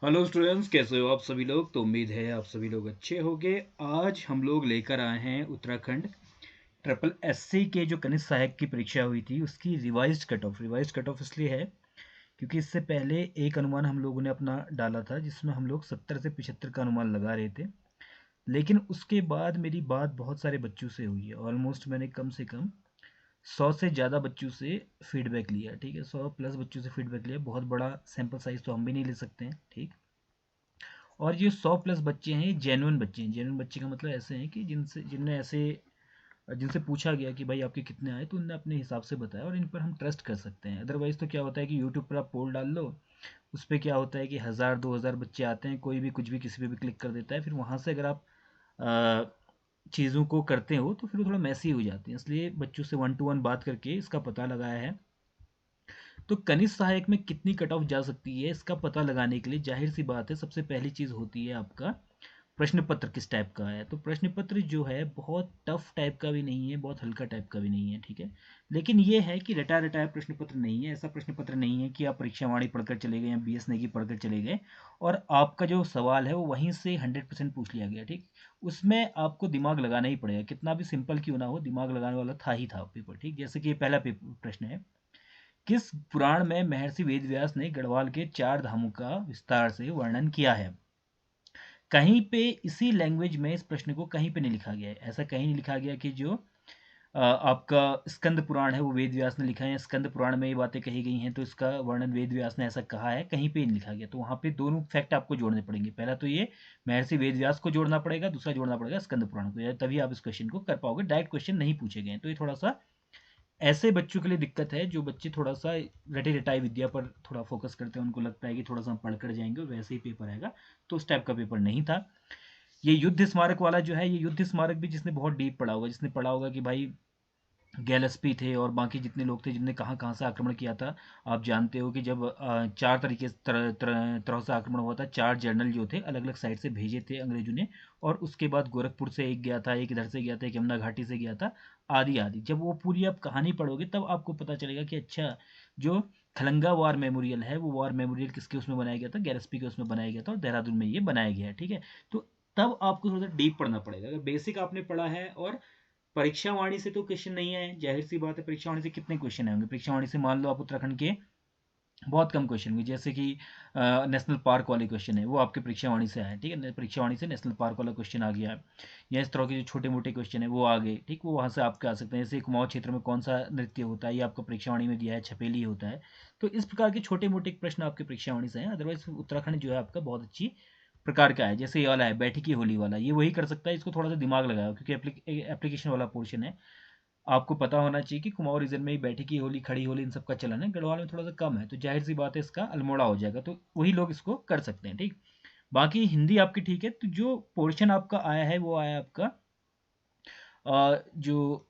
Hello students, कैसे हो आप सभी लोग। तो उम्मीद है आप सभी लोग अच्छे होंगे। आज हम लोग लेकर आए हैं उत्तराखंड ट्रिपल एससी के जो कनिष्ठ सहायक की परीक्षा हुई थी उसकी रिवाइज्ड कट ऑफ इसलिए है क्योंकि इससे पहले एक अनुमान हम लोगों ने अपना डाला था जिसमें हम लोग 70 से 75 का अनुमान लगा रहे थे। लेकिन उसके बाद मेरी बात बहुत सारे बच्चों से हुई है। ऑलमोस्ट मैंने कम से कम 100 से ज़्यादा बच्चों से फीडबैक लिया। ठीक है, 100 प्लस बच्चों से फीडबैक लिया। बहुत बड़ा सैंपल साइज तो हम भी नहीं ले सकते हैं। ठीक। और ये 100 प्लस बच्चे हैं, ये जेन्युइन बच्चे हैं। जेन्युइन बच्चे का मतलब ऐसे हैं कि जिनसे पूछा गया कि भाई आपके कितने आए, तो उनने अपने हिसाब से बताया और इन पर हम ट्रस्ट कर सकते हैं। अदरवाइज़ तो क्या होता है कि यूट्यूब पर आप पोल डाल लो, उस पर क्या होता है कि 1000 2000 बच्चे आते हैं, कोई भी कुछ भी किसी पे भी क्लिक कर देता है। फिर वहाँ से अगर आप चीज़ों को करते हो तो फिर वो थोड़ा मैसी हो जाती है। इसलिए बच्चों से 1 to 1 बात करके इसका पता लगाया है। तो कनिष्ठ सहायक में कितनी कट ऑफ जा सकती है इसका पता लगाने के लिए जाहिर सी बात है सबसे पहली चीज़ होती है आपका प्रश्न पत्र किस टाइप का है। तो प्रश्न पत्र जो है बहुत टफ टाइप का भी नहीं है, बहुत हल्का टाइप का भी नहीं है। ठीक है, लेकिन ये है कि रटा रटाया प्रश्न पत्र नहीं है। ऐसा प्रश्न पत्र नहीं है कि आप परीक्षावाणी पढ़कर चले गए या BS नेगी पढ़कर चले गए और आपका जो सवाल है वो वहीं से 100% पूछ लिया गया। ठीक, उसमें आपको दिमाग लगाना ही पड़ेगा, कितना भी सिंपल क्यों ना हो, दिमाग लगाने वाला था ही था पेपर। ठीक, जैसे कि ये पहला पेपर प्रश्न है, किस पुराण में महर्षि वेदव्यास ने गढ़वाल के 4 धामों का विस्तार से वर्णन किया है। कहीं पे इसी लैंग्वेज में इस प्रश्न को कहीं पे नहीं लिखा गया है। ऐसा कहीं नहीं लिखा गया कि जो आपका स्कंद पुराण है वो वेद व्यास ने लिखा है, स्कंद पुराण में ये बातें कही गई हैं तो इसका वर्णन वेद व्यास ने ऐसा कहा है, कहीं पे नहीं लिखा गया। तो वहाँ पे दोनों फैक्ट आपको जोड़ने पड़ेंगे। पहला तो ये महर्षि वेद व्यास को जोड़ना पड़ेगा, दूसरा जोड़ना पड़ेगा स्कंद पुराण को, तभी आप इस क्वेश्चन को कर पाओगे। डायरेक्ट क्वेश्चन नहीं पूछे गए। तो ये थोड़ा सा ऐसे बच्चों के लिए दिक्कत है जो बच्चे थोड़ा सा रटे रटाई विद्या पर थोड़ा फोकस करते हैं, उनको लगता है कि थोड़ा सा हम पढ़ कर जाएंगे और वैसे ही पेपर आएगा। तो उस टाइप का पेपर नहीं था। ये युद्ध स्मारक वाला जो है, ये युद्ध स्मारक भी जिसने बहुत डीप पढ़ा होगा, जिसने पढ़ा होगा कि भाई गैलस्पी थे और बाकी जितने लोग थे जिनने कहाँ कहाँ से आक्रमण किया था। आप जानते हो कि जब चार तरीके से तरह से आक्रमण हुआ था, 4 जनरल जो थे अलग अलग साइड से भेजे थे अंग्रेजों ने, और उसके बाद गोरखपुर से एक गया था, एक इधर से गया था, एक यमुना घाटी से गया था, आदि आदि। जब वो पूरी आप कहानी पढ़ोगे तब आपको पता चलेगा कि अच्छा, जो खलंगा वार मेमोरियल है वो वार मेमोरियल किसके उसमें बनाया गया था, गैरस्पी के उसमें बनाया गया था और देहरादून में ये बनाया गया है। ठीक है, तो तब आपको थोड़ा सा डीप पढ़ना पड़ेगा। अगर बेसिक आपने पढ़ा है और परीक्षा वाणी से तो क्वेश्चन नहीं आए, जाहिर सी बात है। परीक्षा वाणी से कितने क्वेश्चन आएंगे? परीक्षा वाणी से मान लो आप उत्तराखंड के बहुत कम क्वेश्चन होंगे, जैसे कि नेशनल पार्क वाले क्वेश्चन है वो आपके परीक्षा वाणी से आए। ठीक है, परीक्षा वाणी से नेशनल पार्क वाला क्वेश्चन आ गया, या इस तरह के जो छोटे मोटे क्वेश्चन है वो आ गए। ठीक, वो वहाँ से आपके आ सकते हैं। जैसे कुमाऊं क्षेत्र में कौन सा नृत्य होता है, ये आपका परीक्षा वाणी में दिया है, छपेली होता है। तो इस प्रकार के छोटे मोटे प्रश्न आपके परीक्षा वाणी से हैं। अदरवाइज उत्तराखंड जो है आपका बहुत अच्छी प्रकार का है। जैसे ये वाला है बैठी की होली वाला, ये वही कर सकता है, इसको थोड़ा सा दिमाग लगाओ क्योंकि एप्लीकेशन वाला पोर्शन है। आपको पता होना चाहिए कि कुमाऊं रीजन में ही बैठी की होली, खड़ी होली, इन सब का चलन है। गढ़वाल में थोड़ा सा कम है, तो जाहिर सी बात है इसका अल्मोड़ा हो जाएगा, तो वही लोग इसको कर सकते हैं। ठीक, बाकी हिंदी आपकी ठीक है। तो जो पोर्शन आपका आया है वो आया आपका जो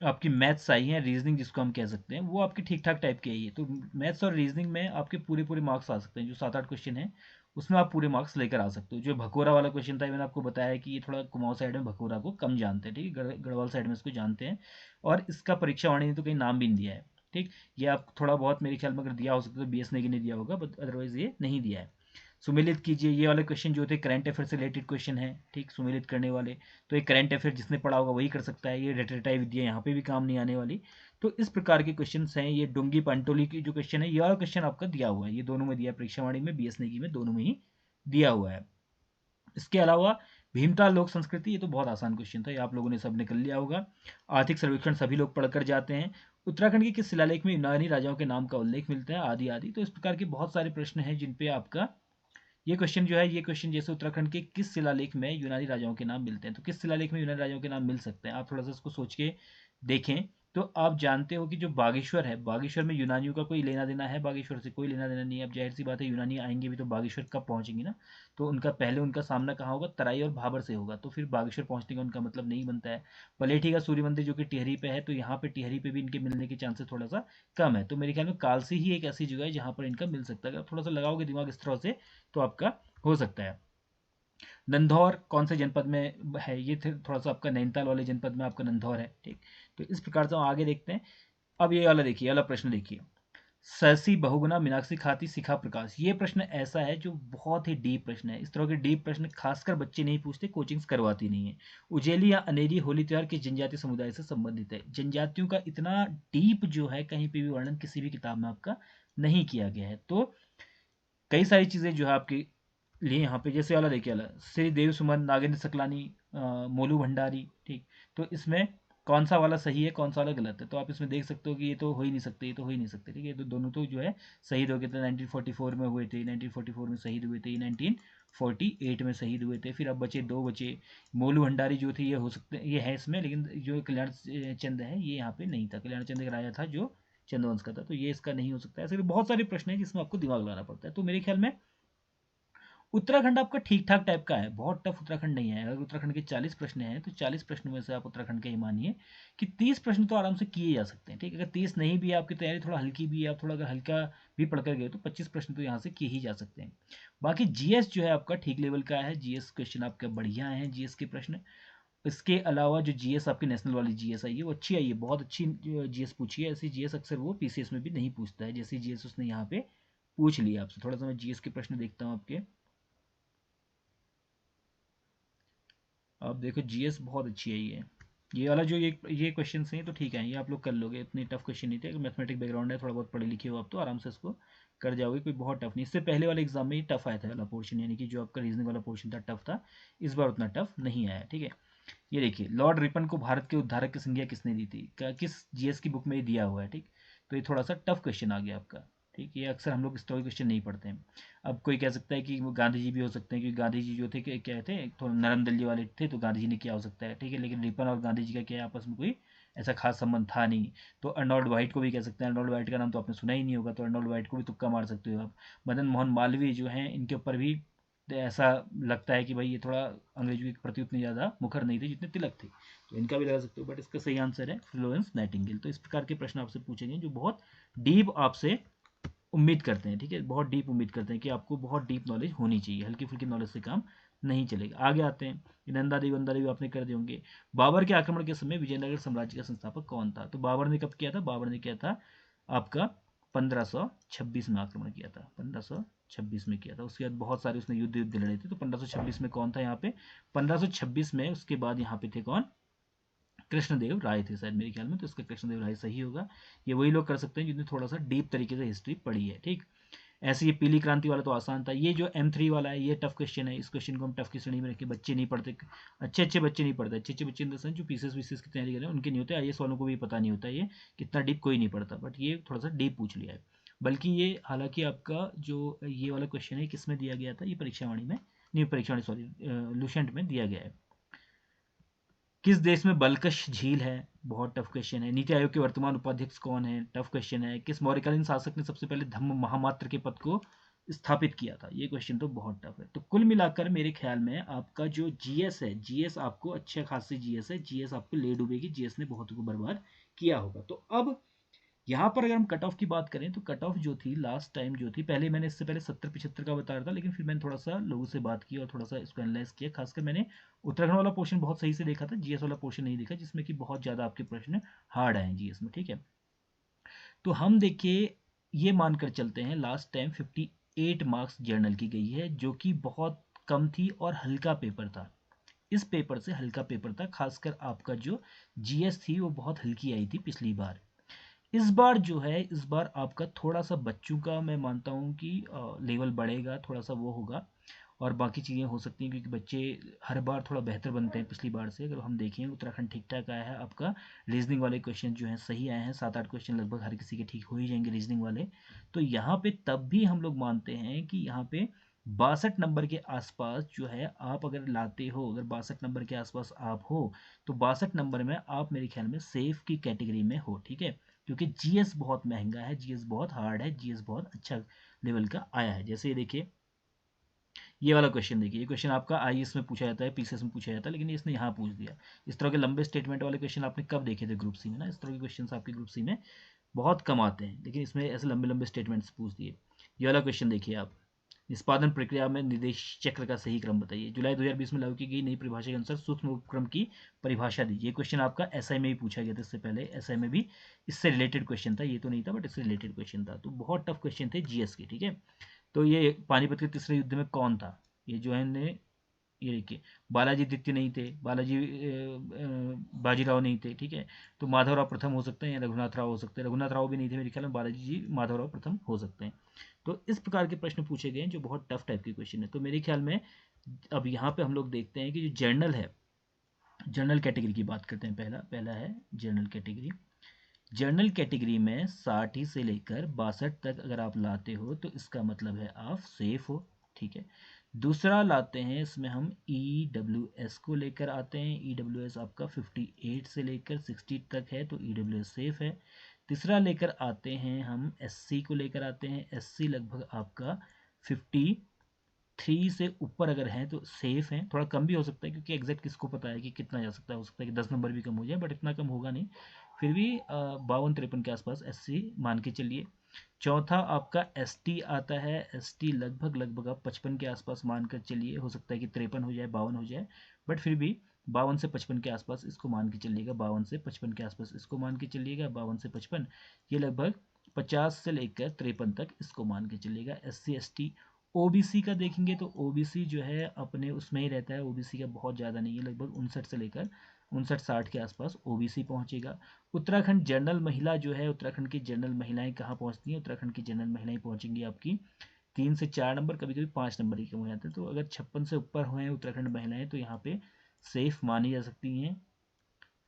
आपकी मैथ्स आई है, रीजनिंग जिसको हम कह सकते हैं, वो आपकी ठीक ठाक टाइप की आई है। तो मैथ्स और रीजनिंग में आपके पूरे पूरे मार्क्स आ सकते हैं। जो 7 8 क्वेश्चन है उसमें आप पूरे मार्क्स लेकर आ सकते हो। जो भखोरा वाला क्वेश्चन था, मैंने आपको बताया कि ये थोड़ा कुमाऊं साइड में भखोरा को कम जानते हैं। ठीक है, गढ़वाल साइड में इसको जानते हैं, और इसका परीक्षा वाणी ने तो कहीं नाम भी नहीं दिया है। ठीक, ये आप थोड़ा बहुत मेरे ख्याल में अगर दिया हो सकता है तो BS नेगी ने दिया होगा, बट अदरवाइज ये नहीं दिया है। सुमेलित कीजिए, ये वाले क्वेश्चन जो थे करंट अफेयर से रिलेटेड क्वेश्चन है। ठीक, सुमेलित करने वाले, तो एक करंट अफेयर जिसने पढ़ा होगा वही कर सकता है। ये रटरटाई विद्या यहाँ पे भी काम नहीं आने वाली। तो इस प्रकार के क्वेश्चन हैं। ये डोंगी पंटोली की जो क्वेश्चन है, ये वाला क्वेश्चन आपका दिया हुआ है, ये दोनों में दिया है, परीक्षा वाणी में, BS नेगी में, दोनों में ही दिया हुआ है। इसके अलावा भीमताल लोक संस्कृति, ये तो बहुत आसान क्वेश्चन था, ये आप लोगों ने सब निकल लिया होगा। आर्थिक सर्वेक्षण सभी लोग पढ़कर जाते हैं। उत्तराखंड के किस शिलालेख में यूनानी राजाओं के नाम का उल्लेख मिलता है, आदि आदि। तो इस प्रकार के बहुत सारे प्रश्न हैं जिन पे आपका ये क्वेश्चन जो है, ये क्वेश्चन जैसे उत्तराखंड के किस शिलालेख में यूनानी राजाओं के नाम मिलते हैं, तो किस शिलालेख में यूनानी राजाओं के नाम मिल सकते हैं, आप थोड़ा सा इसको सोच के देखें। तो आप जानते हो कि जो बागेश्वर है, बागेश्वर में यूनानियों का कोई लेना देना है? बागेश्वर से कोई लेना देना नहीं है। अब जाहिर सी बात है यूनानी आएंगे भी तो बागेश्वर कब पहुंचेंगे ना, तो उनका पहले उनका सामना कहाँ होगा, तराई और भाबर से होगा, तो फिर बागेश्वर पहुंचने का उनका मतलब नहीं बनता है। पलेठी का सूर्य मंदिर जो कि टिहरी पे है, तो यहाँ पे टिहरी पे भी इनके मिलने के चांसेस थोड़ा सा कम है। तो मेरे ख्याल में कालसी ही एक ऐसी जगह है जहाँ पर इनका मिल सकता है। अगर आप थोड़ा सा लगाओगे दिमाग इस तरह से तो आपका हो सकता है। नंदौर कौन से जनपद में है? ये थोड़ा सा आपका नैनीताल वाले जनपद में आपका नंदौर है। ठीक, तो इस प्रकार से हम आगे देखते हैं। अब ये वाला देखिए, वाला प्रश्न देखिए, सरसी बहुगुना मीनाक्षी खाती शिखा प्रकाश। ये प्रश्न ऐसा है जो बहुत ही डीप प्रश्न है। इस तरह के डीप प्रश्न खासकर बच्चे नहीं पूछते, कोचिंग्स करवाती नहीं है। उजेली या अनेरी होली त्योहार किस जनजातीय समुदाय से संबंधित है? जनजातियों का इतना डीप जो है कहीं पे भी वर्णन किसी भी किताब में आपका नहीं किया गया है। तो कई सारी चीज़ें जो है आपके लिए यहाँ पे, जैसे वाला देखिए वाला श्री देव सुमन, नागेंद्र सकलानी, मोलू भंडारी, ठीक। तो इसमें कौन सा वाला सही है, कौन सा वाला गलत है? तो आप इसमें देख सकते हो कि ये तो हो ही नहीं सकते, ये तो हो ही नहीं सकते, ठीक है। तो दोनों तो जो है शहीद हो गए थे, 1944 में हुए थे, 1944 में शहीद हुए थे, 1948 में शहीद हुए थे। फिर अब बचे दो बचे, मोलू भंडारी जो थे ये हो सकते, ये है इसमें, लेकिन जो कल्याण चंद है ये यहाँ पे नहीं था। कल्याण चंद एक राजा था जो चंद्रवंश का था, तो ये इसका नहीं हो सकता। ऐसे बहुत सारे प्रश्न हैं जिसमें आपको दिमाग लगाना पड़ता है। तो मेरे ख्याल में उत्तराखंड आपका ठीक ठाक टाइप का है, बहुत टफ उत्तराखंड नहीं है। अगर उत्तराखंड के 40 प्रश्न हैं तो 40 प्रश्नों में से आप उत्तराखंड के ही मानिए कि 30 प्रश्न तो आराम से किए जा सकते हैं, ठीक। अगर 30 नहीं भी है, आपकी तैयारी थोड़ा हल्की भी है, आप थोड़ा अगर हल्का भी पढ़कर गए तो 25 प्रश्न तो यहाँ से किए ही जा सकते हैं। बाकी जीएस जो है आपका ठीक लेवल का है, जीएस क्वेश्चन आपके बढ़िया हैं, जीएस के प्रश्न। इसके अलावा जो जीएस आपकी नेशनल वाली जीएस आई है वो अच्छी आई है, बहुत अच्छी जीएस पूछी है। ऐसी जीएस अक्सर वो पीसीएस में भी नहीं पूछता है, जैसे जीएस उसने यहाँ पे पूछ लिया आपसे। थोड़ा सा मैं जीएस के प्रश्न देखता हूँ आपके। आप देखो जीएस बहुत अच्छी है ये वाला जो ये क्वेश्चन हैं तो ठीक है, ये आप लोग कर लोगे, इतनी टफ क्वेश्चन नहीं थे। अगर मैथमेटिक बैकग्राउंड है, थोड़ा बहुत पढ़े लिखे हो आप, तो आराम से इसको कर जाओगे, कोई बहुत टफ नहीं। इससे पहले वाले एग्जाम में ये टफ आया था वाला पोर्शन, यानी कि जो आपका रीजनिंग वाला पोर्शन था टफ था, इस बार उतना टफ नहीं आया, ठीक है। ये देखिए, लॉर्ड रिपन को भारत के उद्धारक की संज्ञा किसने दी थी? किस जीएस की बुक में ये दिया हुआ है, ठीक। तो ये थोड़ा सा टफ क्वेश्चन आ गया आपका, ठीक। ये अक्सर हम लोग स्टोरी क्वेश्चन नहीं पढ़ते हैं। अब कोई कह सकता है कि वो गांधी जी भी हो सकते हैं, क्योंकि गांधी जी जो थे क्या थे, थोड़ा नरम दल्ली वाले थे, तो गांधी जी ने किया हो सकता है, ठीक है। लेकिन रिपन और गांधी जी का क्या है, आपस में कोई ऐसा खास संबंध था नहीं। तो अर्नोल्ड वाइट को भी कह सकते हैं, अर्नोल्ड वाइट का नाम तो आपने सुना ही नहीं होगा, तो अर्नोल्ड वाइट को भी तुक्का मार सकते हो आप। मदन मोहन मालवीय जो हैं, इनके ऊपर भी ऐसा लगता है कि भाई ये थोड़ा अंग्रेजों के प्रति उतने ज़्यादा मुखर नहीं थे जितने तिलक थे, तो इनका भी लगा सकते हो। बट इसका सही आंसर है फ्लोरेंस नाइटिंगेल। तो इस प्रकार के प्रश्न आपसे पूछेंगे जो बहुत डीप आपसे उम्मीद करते हैं, ठीक है, बहुत डीप उम्मीद करते हैं कि आपको बहुत डीप नॉलेज होनी चाहिए, हल्की फुल्की नॉलेज से काम नहीं चलेगा। आगे आते हैं, नंदा देवी वंदा देवी आपने कर दिए होंगे। बाबर के आक्रमण के समय विजयनगर साम्राज्य का संस्थापक कौन था? तो बाबर ने कब किया था? बाबर ने किया था आपका 1526 में आक्रमण किया था, 1526 में किया था। उसके बाद बहुत सारे उसने युद्ध युद्ध लड़े थे। तो 1526 में कौन था यहाँ पे? 1526 में उसके बाद यहाँ पे थे कौन? कृष्णदेव राय थे शायद मेरे ख्याल में, तो इसका कृष्णदेव राय सही होगा। ये वही लोग कर सकते हैं जिन्हें थोड़ा सा डीप तरीके से हिस्ट्री पढ़ी है, ठीक। ऐसे ये पीली क्रांति वाला तो आसान था। ये जो M3 वाला है ये टफ क्वेश्चन है, इस क्वेश्चन को हम टफ की श्रेणी में रखें, बच्चे नहीं पढ़ते, अच्छे अच्छे बच्चे नहीं पढ़ते, अच्छे अच्छे बच्चे इन द सेंस जो पीसीएस वीसीएस की तैयारी कर रहे हैं उनके नहीं होते, आईएएस वालों को भी पता नहीं होता ये कितना डीप, कोई नहीं पढ़ता। बट ये थोड़ा सा डीप पूछ लिया है। बल्कि ये हालांकि आपका जो ये वाला क्वेश्चन है किसमें दिया गया था, ये परीक्षावाणी में नहीं, परीक्षावाणी सॉरी लुसेंट में दिया गया है। किस देश में बलकश झील है? बहुत टफ क्वेश्चन है। नीति आयोग के वर्तमान उपाध्यक्ष कौन है? टफ क्वेश्चन है। किस मौर्यकालीन शासक ने सबसे पहले धम्म महामात्र के पद को स्थापित किया था? ये क्वेश्चन तो बहुत टफ है। तो कुल मिलाकर मेरे ख्याल में आपका जो जीएस है, जीएस आपको अच्छे खासे जीएस है, जीएस आपको ले डूबेगी, जीएस ने बहुत को बर्बाद किया होगा। तो अब यहाँ पर अगर हम कट ऑफ की बात करें तो कट ऑफ जो थी लास्ट टाइम जो थी, पहले मैंने इससे पहले 70-75 का बता रहा था, लेकिन फिर मैंने थोड़ा सा लोगों से बात की और थोड़ा सा इसको एनालाइज किया। खासकर मैंने उत्तराखंड वाला पोर्शन बहुत सही से देखा था, जीएस वाला पोर्शन नहीं देखा जिसमें कि बहुत ज़्यादा आपके प्रश्न हार्ड आए जीएस में, ठीक है। तो हम देखिए ये मानकर चलते हैं लास्ट टाइम 58 मार्क्स जर्नल की गई है, जो कि बहुत कम थी और हल्का पेपर था। इस पेपर से हल्का पेपर था, खासकर आपका जो जीएस थी वो बहुत हल्की आई थी पिछली बार। इस बार जो है, इस बार आपका थोड़ा सा बच्चों का मैं मानता हूँ कि लेवल बढ़ेगा, थोड़ा सा वो होगा और बाकी चीज़ें हो सकती हैं, क्योंकि बच्चे हर बार थोड़ा बेहतर बनते हैं पिछली बार से। अगर हम देखें उत्तराखंड ठीक ठाक आया है आपका, रीजनिंग वाले क्वेश्चन जो हैं सही आए हैं, 7-8 क्वेश्चन लगभग हर किसी के ठीक हो ही जाएंगे रीजनिंग वाले। तो यहाँ पे तब भी हम लोग मानते हैं कि यहाँ पे 62 नंबर के आसपास जो है आप अगर लाते हो, अगर 62 नंबर के आसपास आप हो, तो 62 नंबर में आप मेरे ख्याल में सेफ की कैटेगरी में हो, ठीक है। क्योंकि जीएस बहुत महंगा है, जीएस बहुत हार्ड है, जीएस बहुत अच्छा लेवल का आया है। जैसे ये देखिए, ये वाला क्वेश्चन देखिए, ये क्वेश्चन आपका आईएएस में पूछा जाता है, पीसीएस में पूछा जाता है, लेकिन इसने यहाँ पूछ दिया। इस तरह के लंबे स्टेटमेंट वाले क्वेश्चन आपने कब देखे थे ग्रुप सी में ना? इस तरह के क्वेश्चन आपके ग्रुप सी में बहुत कम आते हैं, लेकिन इसमें ऐसे लंबे लंबे स्टेटमेंट्स पूछ दिए। ये वाला क्वेश्चन देखिए आप, निष्पादन प्रक्रिया में निर्देश चक्र का सही क्रम बताइए। जुलाई 2020 में लागू की गई नई परिभाषा के अनुसार सूक्ष्म उपक्रम की परिभाषा दीजिए। क्वेश्चन आपका एसआई में भी पूछा गया था, इससे पहले एसआई में भी इससे रिलेटेड क्वेश्चन था, ये तो नहीं था बट इससे रिलेटेड क्वेश्चन था। तो बहुत टफ क्वेश्चन थे जीएस के, ठीक है। तो ये पानीपत के तीसरे युद्ध में कौन था, ये जो है ने, ये देखिए बालाजी द्वितीय नहीं थे, बालाजी बाजीराव नहीं थे, ठीक है। तो माधवराव प्रथम हो सकते हैं या रघुनाथ राव हो सकते हैं। रघुनाथ राव भी नहीं थे मेरे ख्याल में, बालाजी जी माधवराव प्रथम हो सकते हैं। तो इस प्रकार के प्रश्न पूछे गए हैं जो बहुत टफ टाइप के क्वेश्चन है। तो मेरे ख्याल में अब यहाँ पे हम लोग देखते हैं कि जो जर्नल है, जनरल कैटेगरी की बात करते हैं। पहला है जनरल कैटेगरी। जनरल कैटेगरी में 60 से लेकर 62 तक अगर आप लाते हो तो इसका मतलब है आप सेफ हो, ठीक है। दूसरा लाते हैं इसमें हम EWS को लेकर आते हैं। EWS आपका 58 से लेकर 60 तक है, तो EWS सेफ है। तीसरा लेकर आते हैं हम SC को लेकर आते हैं। SC लगभग आपका 53 से ऊपर अगर है तो सेफ है, थोड़ा कम भी हो सकता है क्योंकि एग्जैक्ट किसको पता है कि कितना जा सकता है, हो सकता है कि 10 नंबर भी कम हो जाए, बट इतना कम होगा नहीं। फिर भी 52-53 के आसपास SC मान के चलिए। चौथा आपका ST आता है। ST लगभग आप 55 के आसपास मान कर चलिए, हो सकता है कि 53 हो जाए, 52 हो जाए, बट फिर भी 52 से 55 के आसपास इसको मान के चलिएगा। 52 से 55 के आसपास इसको मान के चलिएगा। 52 से 55 ये लगभग 50 से लेकर 53 तक इसको मान के चलिएगा। SC ST OBC का देखेंगे तो OBC जो है अपने उसमें ही रहता है, OBC का बहुत ज़्यादा नहीं है, लगभग 59 से लेकर 59-60 के आसपास OBC पहुंचेगा। उत्तराखंड जनरल महिला जो है, उत्तराखंड की जनरल महिलाएं कहाँ पहुंचती हैं, उत्तराखंड की जनरल महिलाएं पहुंचेंगी आपकी 3 से 4 नंबर, कभी कभी 5 नंबर ही कम हो जाते हैं। तो अगर 56 से ऊपर हुए हैं उत्तराखंड महिलाएं तो यहाँ पे सेफ मानी जा सकती हैं,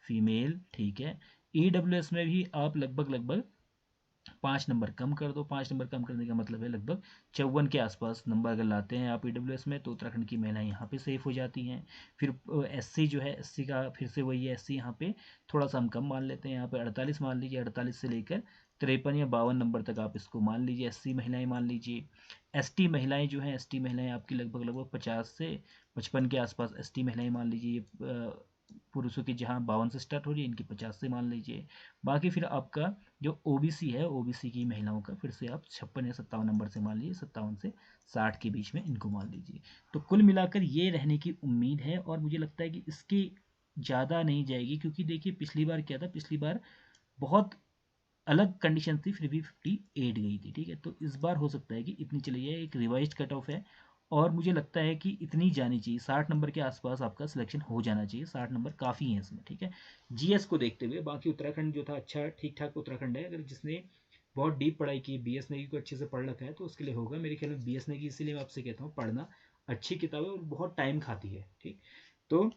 फीमेल, ठीक है। EWS में भी आप लगभग 5 नंबर कम कर दो। 5 नंबर कम करने का मतलब है लगभग 54 के आसपास नंबर अगर लाते हैं आप EWS में तो उत्तराखंड की महिलाएं यहाँ पे सेफ हो जाती हैं। फिर SC जो है, SC का फिर से वही है, SC यहाँ पे थोड़ा सा हम कम मान लेते हैं, यहाँ पे 48 मान लीजिए, 48 से लेकर 53 या 52 नंबर तक आप इसको मान लीजिए, SC महिलाएं मान लीजिए। ST महिलाएं जो हैं, ST महिलाएं आपकी लगभग 50 से 55 के आसपास ST महिलाएं मान लीजिए। पुरुषों की जहाँ 52 से स्टार्ट हो रही है, इनकी 50 से मान लीजिए। बाकी फिर आपका जो OBC है, OBC की महिलाओं का फिर से आप 56 या 57 नंबर से मान लीजिए, 57 से 60 के बीच में इनको मान लीजिए। तो कुल मिलाकर ये रहने की उम्मीद है और मुझे लगता है कि इसकी ज़्यादा नहीं जाएगी, क्योंकि देखिए पिछली बार क्या था, पिछली बार बहुत अलग कंडीशन थी फिर भी 58 गई थी, ठीक है। तो इस बार हो सकता है कि इतनी चली जाए, एक रिवाइज्ड कट ऑफ है और मुझे लगता है कि इतनी जानी चाहिए, 60 नंबर के आसपास आपका सिलेक्शन हो जाना चाहिए, 60 नंबर काफ़ी है इसमें, ठीक है। जीएस को देखते हुए बाकी उत्तराखंड जो था अच्छा ठीक ठाक उत्तराखंड है। अगर जिसने बहुत डीप पढ़ाई की, BS नेगी को अच्छे से पढ़ रखा है तो उसके लिए होगा मेरे ख्याल में BS नेगी। इसीलिए मैं आपसे कहता हूँ पढ़ना, अच्छी किताब है और बहुत टाइम खाती है, ठीक। तो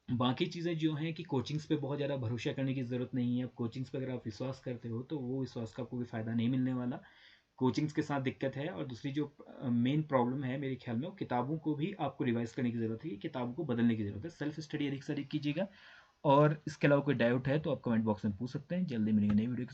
बाकी चीज़ें जो हैं कि कोचिंग्स पे बहुत ज़्यादा भरोसा करने की ज़रूरत नहीं है। अब कोचिंग्स पे अगर आप विश्वास करते हो तो वो विश्वास का आपको कोई फ़ायदा नहीं मिलने वाला। कोचिंग्स के साथ दिक्कत है। और दूसरी जो मेन प्रॉब्लम है मेरे ख्याल में, वो किताबों को भी आपको रिवाइज करने की ज़रूरत है, किताबों को बदलने की ज़रूरत है। सेल्फ स्टडी अधिक से अधिक कीजिएगा और इसके अलावा कोई डाउट है तो आप कमेंट बॉक्स में पूछ सकते हैं। जल्दी मिलेंगे नई वीडियो।